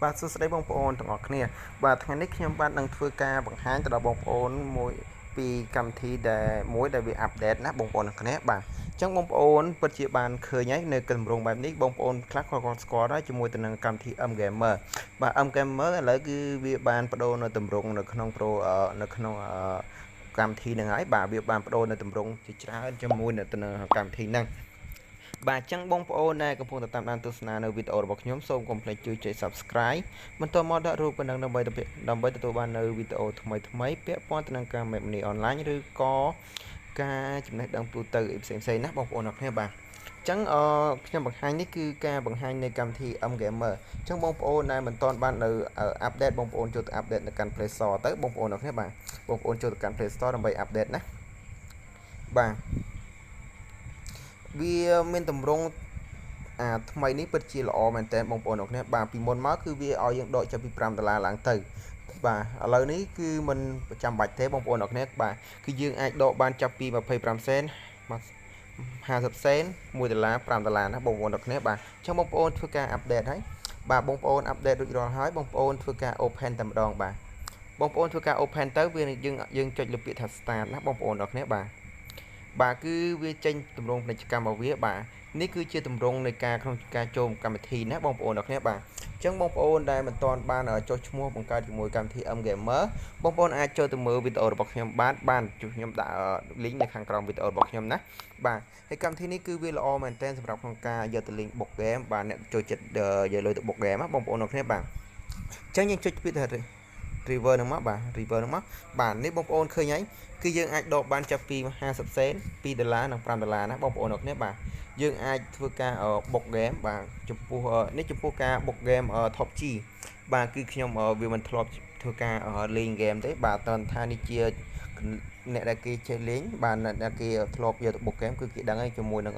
បាទសួស្តីបងប្អូនទាំងអស់គ្នាបាទថ្ងៃនេះខ្ញុំបាននឹងធ្វើការបង្ហាញទៅដល់បងប្អូនមួយពីកម្មវិធីដែលវាអាប់ដេតណាបងប្អូនទាំងគ្នាបាទអញ្ចឹងបងប្អូនពិតជាបានឃើញហើយនៅគម្រោងបែបនេះបងប្អូនខ្លះគាត់ស្គាល់ហើយជាមួយទៅនឹងកម្មវិធី MGamer បាទ MGamer ឥឡូវគឺវាបានបដូរនៅទម្រង់នៅក្នុងកម្មវិធីហ្នឹងហើយបាទវាបានបដូរនៅទម្រង់ជាច្រើនជាមួយនៅក្នុងកម្មវិធីហ្នឹងបាទអញ្ចឹងបងប្អូនដែលកំពុងតាមដានទស្សនានៅវីដេអូរបស់ខ្ញុំសូមកុំភ្លេចជួយចុច Subscribe បន្តមកដាក់រូបប៉ុណ្ណឹងដើម្បីទទួលបាននៅវីដេអូថ្មីពាក់ព័ន្ធទៅនឹងការ Map Money Online ឬក៏ការចំណេះដឹងទូទៅផ្សេងៗណាបងប្អូនអរគ្នាបាទអញ្ចឹងខ្ញុំបង្ហាញនេះគឺការបង្ហាញនៃកម្មវិធី MGamer អញ្ចឹងបងប្អូនដែលមិនទាន់បាននៅអាប់ដេតបងប្អូនចូលទៅអាប់ដេតនៅកាន់ Play Store ទៅបងប្អូនអរគ្នាបាទបងប្អូនចូលទៅកាន់ Play Store ដើម្បីអាប់ដេតណាបាទវាមានតម្រង់ថ្មីនេះពិតជាល្អមែនតើបងប្អូនអរគ្នាបាទពីមុនមកគឺវាឲ្យយើងដកចាប់ពី$5ឡើងទៅបាទឥឡូវនេះគឺមិនចាំបាច់ទេបងប្អូនអរគ្នាបាទគឺយើងអាចដកបានចាប់ពី25សេន50សេន$1 $5ណាបងប្អូនអរគ្នាបាទអញ្ចឹងបងប្អូនធ្វើការអាប់ដេតហើយបាទបងប្អូនអាប់ដេតរួចរាល់ហើយបងប្អូនធ្វើការ Open តែម្ដងបាទបងប្អូនធ្វើការ Open ទៅវាយើងចុចលើពាក្យថា Start ណាបងប្អូនអរគ្នាបាទគឺវាចេញទម្រង់ពាណិជ្ជកម្មរបស់វាបាទនេះគឺជាទម្រង់នៃការក្នុងការចូលកម្មវិធីណាបងប្អូនអរគ្នាបាទអញ្ចឹងបងប្អូនដែលមិនទាន់បានចុះឈ្មោះបង្កើតជាមួយកម្មវិធី MGamer បងប្អូនអាចចូលទៅមើលវីដេអូរបស់ខ្ញុំបានខ្ញុំដាក់ link នៅខាងក្រោមវីដេអូរបស់ខ្ញុំណាបាទហើយកម្មវិធីនេះគឺវាល្អមែនទែនសម្រាប់ក្នុងការយកទៅ link បុក game បាទអ្នកចូលចិត្តយកលុយទៅបុក game ណាបងប្អូនអរគ្នាបាទអញ្ចឹងយើងចុចពាក្យថាriver ហ្នឹងមកបាទ river ហ្នឹងមកបាទនេះបងប្អូនឃើញហើយគឺយើងអាចដកបានចាប់ពី50សេន$2និង$5ណាបងប្អូនអរគ្នាបាទយើងអាចធ្វើការបុក game បាទចំពោះការបុក game top G បាទគឺខ្ញុំវាមិនធ្លាប់ធ្វើការលេង game ទេបាទតើថានេះជាអ្នកដែលគេចេះលេងបាទអ្នកគេធ្លាប់យកទៅបុក game គឺគេដឹងហើយជាមួយនឹង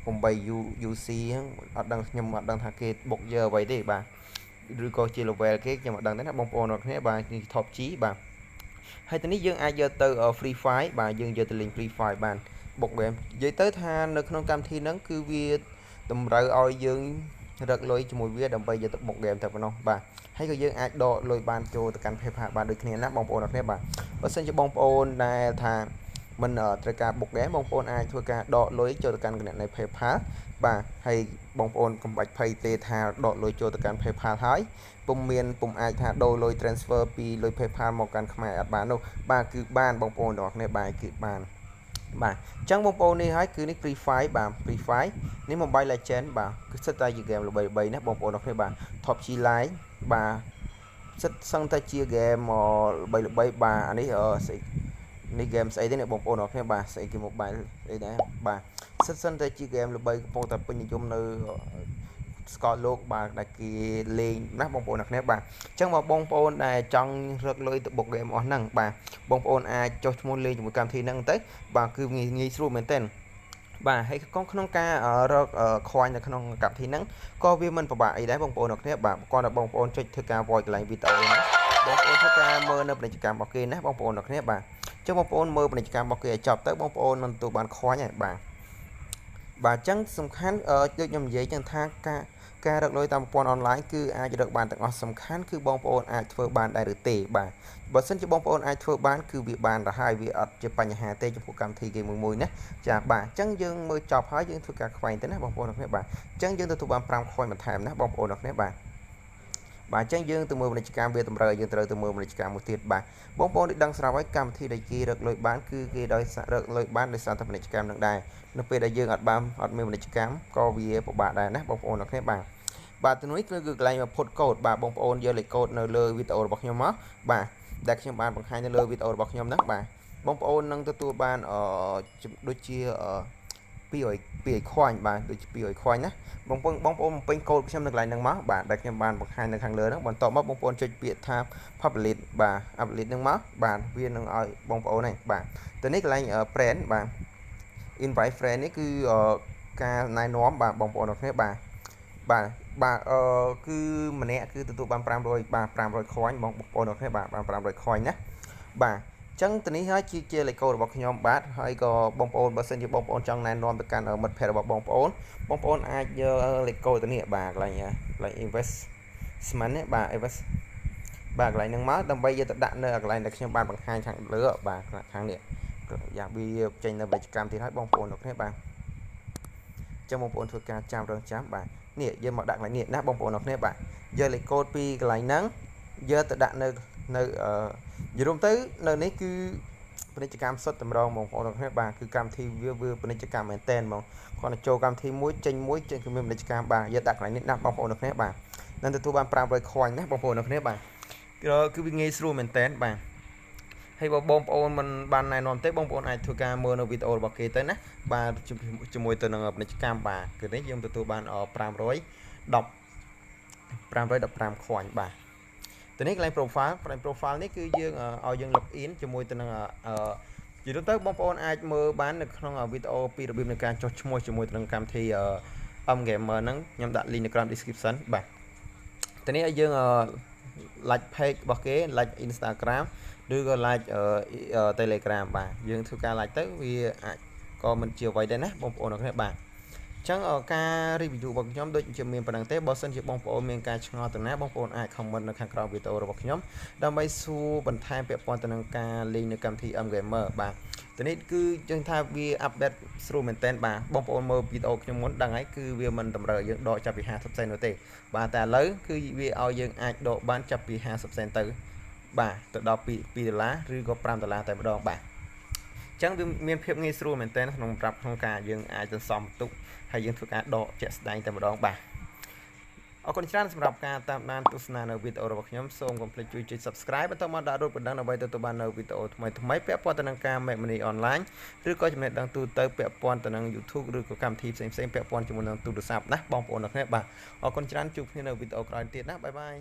8 UC ហ្នឹងអត់ដឹងខ្ញុំអត់ដឹងថាគេបុកយកអ្វីទេបាទឬក៏ជា level គេខ្ញុំអត់ដឹងទេណាបងប្អូនអរគ្នាបាទនេះ top G បាទហើយទៅនេះយើងអាចយកទៅ free file បាទយើងយកទៅលេង free file បានបុក game និយាយទៅថានៅក្នុងកម្មវិធីហ្នឹងគឺវាតម្រូវឲ្យយើងរកលុយជាមួយវាដើម្បីយកទៅបុក game តែប៉ុណ្ណោះបាទហើយក៏យើងអាចដកលុយបានចូលទៅកាន់ PayPal បានដូចគ្នាណាបងប្អូនអរគ្នាបាទបើសិនជាបងប្អូនដែលថាមិនត្រូវការបុក game បងប្អូនអាចធ្វើការដកលុយចូលទៅកាន់គណនី PayPal បាទហើយបងប្អូនកុំបាច់ភ័យទេថាដកលុយចូលទៅកាន់ PayPal ហើយពុំអាចថាដូរលុយ transfer ពីលុយ PayPal មកកាន់ខ្មែរអត់បាននោះបាទគឺបានបងប្អូនទាំងអស់គ្នាបាទគឺបានបាទអញ្ចឹងបងប្អូននេះហើយគឺនេះ Free Fire បាទ Free Fire នេះ Mobile Legend បាទគឺសិតតែជា game ល្បីៗណាបងប្អូនទាំងអស់គ្នាបាទ Top G Line បាទសិតសឹងតែជា game ល្បីៗបាទអានេះនេះ game ស្អីទេអ្នកបងប្អូនទាំងអស់គ្នាបាទស្អីគេ Mobile អីដែរបាទសិនតែជា game ល្បីកំពុងតែពេញនិយមនៅស្កលលោកបាទដែលគេលេងណាបងប្អូនអ្នកគ្នាបាទអញ្ចឹងមកបងប្អូនដែលចង់រកលុយទៅបុក game អស់ហ្នឹងបាទបងប្អូនអាចចុះឈ្មោះលេងជាមួយកម្មវិធីហ្នឹងទៅបាទគឺងាយស្រួលមែនទែនបាទហើយក្នុងការរកខ្វាញ់នៅក្នុងកម្មវិធីហ្នឹងក៏វាមិនពិបាកអីដែរបងប្អូនអ្នកគ្នាបាទគាត់តែបងប្អូនចុចធ្វើការ voice កន្លែងវីដេអូហ្នឹងបងប្អូនធ្វើការមើលនៅពាណិជ្ជកម្មរបស់គេណាបងប្អូនអ្នកគ្នាបាទអញ្ចឹងបងប្អូនមើលពាណិជ្ជកម្មរបស់គេឲ្យចប់ទៅបងប្អូននឹងទទួលបានខ្វាញ់ហើយបាទអញ្ចឹងសំខាន់ដូចខ្ញុំនិយាយចឹងថាការរកលុយតាមប្រព័ន្ធអនឡាញគឺអាចរកបានទាំងអស់សំខាន់គឺបងប្អូនអាចធ្វើបានដែរឬទេបាទបើសិនជាបងប្អូនអាចធ្វើបានគឺវាបានទៅហើយវាអត់ជាបញ្ហាទេចំពោះកម្មវិធីគេមួយណាចាបាទអញ្ចឹងយើងមើលចប់ហើយយើងធ្វើការខ្វែងទៅណាបងប្អូនអរគ្នាបាទអញ្ចឹងយើងទទួលបាន5ខុញបន្ថែមណាបងប្អូនអរគ្នាបាទអញ្ចឹងយើងទៅមើលពាណិជ្ជកម្មវាតម្រូវឲ្យយើងត្រូវទៅមើលពាណិជ្ជកម្មមួយទៀតបាទបងប្អូនដែលដឹងស្រាប់ហើយកម្មវិធីដែលគេរកលុយបានគឺគេដោយរកលុយបានដោយសារតែពាណិជ្ជកម្មនឹងដែរនៅពេលដែលយើងអត់មានពាណិជ្ជកម្មក៏វាពិបាកដែរណាបងប្អូនអរគ្នាបាទទៅនេះគឺកន្លែងមក put code បាទបងប្អូនយកលេខកូដនៅលើវីដេអូរបស់ខ្ញុំមកបាទដែលខ្ញុំបានបង្ហាញនៅលើវីដេអូរបស់ខ្ញុំហ្នឹងបាទបងប្អូននឹងទទួលបានដូចជា200ខ្វាញ់បាទដូចជា200ខ្វាញ់ណាបងប្អូនបំពេញកូដខ្ញុំនៅកន្លែងហ្នឹងមកបាទដែលខ្ញុំបានបង្ហាញនៅខាងលើហ្នឹងបន្តមកបងប្អូនចុចពាក្យថា publish បាទ publish ហ្នឹងមកបាទវានឹងឲ្យបងប្អូនហ្នឹងបាទទៅនេះកន្លែង friend បាទ invite friend នេះគឺការណែនាំបាទបងប្អូនអរគ្នាបាទគឺម្នាក់គឺទទួលបាន500បាទ500ខ្វាញ់បងប្អូនអរគ្នាបាទបាន500ខ្វាញ់ណាបាទអញ្ចឹងទៅនេះហើយជាលេខកូដរបស់ខ្ញុំបាទហើយក៏បងប្អូនបើសិនជាបងប្អូនចង់ណែនាំទៅកាន់មិត្តភ័ក្តិរបស់បងប្អូនអាចយកលេខកូដទៅនេះបាទកន្លែង invest ស្មាននេះបាទ AoS បាទកន្លែងហ្នឹងមកដើម្បីយកទៅដាក់នៅកន្លែងដែលខ្ញុំបានបង្ហាញខាងលើបាទខាងនេះយ៉ាវាចេញនៅពាណិជ្ជកម្មទៀតហើយបងប្អូនអ្នកគ្នាបាទចាំបងប្អូនធ្វើការចាំរងចាំបាទនេះយើងមកដាក់កន្លែងនេះណាបងប្អូនអ្នកគ្នាបាទយកលេខកូដពីកន្លែងហ្នឹងយកទៅដាក់នៅនិយាយរួមទៅនៅនេះគឺពាណិជ្ជកម្មសុទ្ធតែម្ដងបងប្អូនអ្នកគ្នាបាទគឺកម្មវិធីវាពាណិជ្ជកម្មមែនតែនហ្មងគាត់ទៅចូលកម្មវិធីមួយចេញគឺមានពាណិជ្ជកម្មបាទយកដាក់កន្លែងនេះណាបងប្អូនអ្នកគ្នាបាទនឹងទទួលបាន500 coin ណាបងប្អូនអ្នកគ្នាបាទគឺវាងាយស្រួលមែនតែនបាទហើយបើបងប្អូនមិនបានណែនាំទេបងប្អូនអាចធ្វើការមើលនៅវីដេអូរបស់គេទៅណាបាទជាមួយទៅនឹងពាណិជ្ជកម្មបាទគឺនេះយើងទទួលបាន515 coin បាទទៅនេះកន្លែង profile នេះគឺយើងឲ្យយើង log in ជាមួយទៅនឹងនិយាយទៅបងប្អូនអាចមើលបាននៅក្នុងវីដេអូពីរបៀបនៃការចុះឈ្មោះជាមួយទៅនឹងកម្មវិធី MGamer ហ្នឹងខ្ញុំដាក់ link នៅក្រោម description បាទទៅនេះឲ្យយើងlike page របស់គេ like Instagram ឬក៏ like Telegram បាទយើងធ្វើការ like ទៅវាអាចក៏មិនជាអ្វីដែរណាបងប្អូនអ្នកគ្នាបាទអញ្ចឹងការ review របស់ខ្ញុំដូចជាមានប៉ុណ្ណឹងទេបើសិនជាបងប្អូនមានការឆ្ងល់ទៅណាបងប្អូនអាច comment នៅខាងក្រោមវីដេអូរបស់ខ្ញុំដើម្បីសួរបន្ថែមពាក់ព័ន្ធទៅនឹងការលេងនៅកម្មវិធី MGamer បាទទៅនេះគឺយើងថាវា update ស្រួលមែនតើបាទបងប្អូនមើលវីដេអូខ្ញុំមុនដឹងហើយគឺវាមិនតម្រូវយើងដកចាប់ពី50 សេននោះទេបាទតែឥឡូវគឺវាឲ្យយើងអាចដកបានចាប់ពី50 សេនទៅបាទទៅដល់$2ឬក៏$5តែម្ដងបាទអញ្ចឹងវាមានភាពងាយស្រួលមែនតើក្នុងការយើងអាចសន្សំទុកហើយយើងធ្វើការដកជាក់ស្ដែងតែម្ដងបាទអរគុណច្រើនសម្រាប់ការតាមដានទស្សនានៅវីដេអូរបស់ខ្ញុំសូមកុំភ្លេចជួយចុច Subscribe បន្តមកដាក់រូបបណ្ដឹងដើម្បីទទួលបាននៅវីដេអូថ្មីៗពាក់ព័ន្ធទៅនឹងការ Make Money Online ឬក៏ចំណេះដឹងទូទៅពាក់ព័ន្ធទៅនឹង YouTube ឬក៏កម្មវិធីផ្សេងៗពាក់ព័ន្ធជាមួយនឹងទូរស័ព្ទណាបងប្អូនអ្នកគ្នាបាទអរគុណច្រើនជួបគ្នានៅវីដេអូក្រោយទៀតណាបាយបាយ